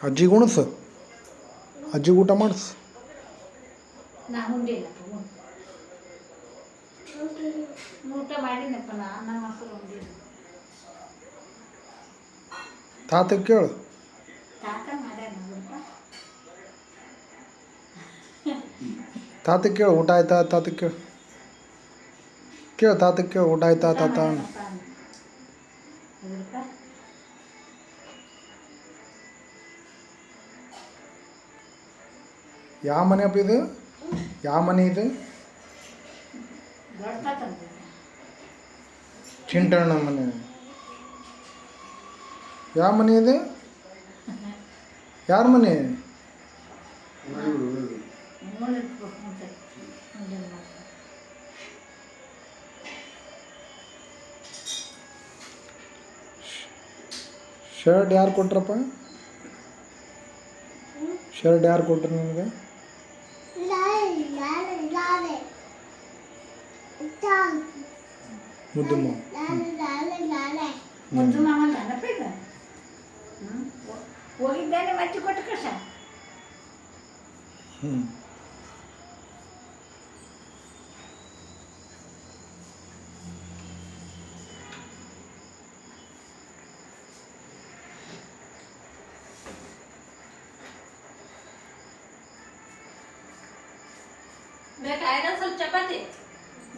ಅಜ್ಜಿಗೆ ಉಣಿಸು, ಅಜ್ಜಿಗೆ ಊಟ ಮಾಡಿಸು. ನಾ ಉಂಡಿಲ್ಲ ಊಟ ಮಾಡಿನಪ್ಪ ನಾ ಅನ್ನ ಮೊಸರು ಉಂಡಿಲ್ಲ. ತಾತಕ್ಕೆ ಕೇಳು. ತಾತ ಮಾಡ್ಯಾನ ತಾತಕ್ಕೆ ಕೇಳು ಊಟ ಆಯ್ತಾ ತಾತಕ್ಕೆ ಕೇಳು. ಕೇಳು ತಾತಕ್ಕೆ ಕೇಳು ಊಟ ಆಯ್ತಾ ತಾತ. ಯಾವ ಮನೆ ಅಪ್ಪ ಇದು? ಯಾವ ಮನೆ ಇದು? ಚಿಂಟಣ್ಣ ಮನೆ. ಯಾವ ಮನೆ ಇದೆ? ಯಾರ ಮನೆ? ಶರ್ಟ್ ಯಾರು ಕೊಟ್ರಪ್ಪ? ಶರ್ಟ್ ಯಾರು ಕೊಟ್ರು ನಿನಗೆ? ಮುದ್ದಮ್ಮ. ಹೋಗಿದ್ದಾನೆ ಮಚ್ಚಿ ಕೊಟ್ಟು ಕಸ. ಬೇಕಾ ಇನ್ನೊಂದು ಸ್ವಲ್ಪ ಚಪಾತಿ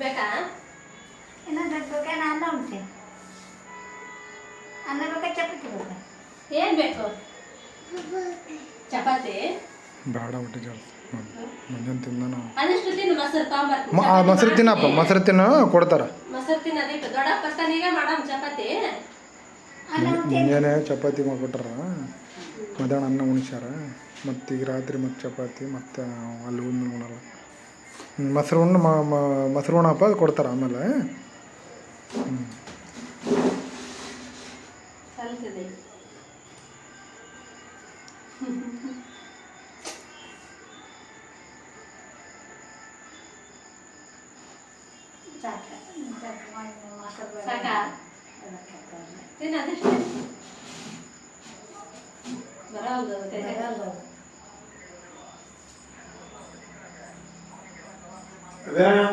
ಬೇಕಾ? ಇನ್ನೊಂದು ಬೇಕಾ? ಅನ್ನ ಉಂಟೆ. ಅನ್ನ ಬೇಕಾ ಚಪಾತಿ ಬೇಕಾ? ಏನು ಬೇಕು? ಚಪಾತಿ ಬೇಡ ಹೊಟ್ಟೆ ಜಾಸ್ತಿ ಮುಂಜಾನೆ ತಿಂದಾನು. ಅದಷ್ಟು ತಿನ್ನು, ಮೊಸರು ತಗೊಂಬರ್ತೀನಿ. ಮೊಸರು ತಿನ್ನಪ್ಪ, ಮೊಸರು ತಿನ್ನು ಕೊಡ್ತಾರ. ಮೊಸರು ತಿನ್ನೋದಕ್ಕೆ ದೊಡ್ಡ ಪಸ್ತನಿಗೆ ಮಾಡಮ್ ಚಪಾತಿ. ಮುಂಜಾನೆ ಚಪಾತಿ ಮಾಡಿಕೊಟ್ರ, ಮಧ್ಯಾಹ್ನ ಅನ್ನ ಉಣಿಸ್ಯಾರ, ಮತ್ತು ಈಗ ರಾತ್ರಿ ಮತ್ತು ಚಪಾತಿ, ಮತ್ತು ಅಲ್ಲಿ ಉಣ್ಣು ಉಣಲ್ಲ. ಮೊಸರು ಉಣ್ಣು ಮೊಸರು ಉಣಪ್ಪ ಅದು ಕೊಡ್ತಾರೆ ಆಮೇಲೆ. ಕಲಿತಿದೆ ಸಾಕಾ? ತಿನ್ನೋದಷ್ಟೇ ಬರೋದು.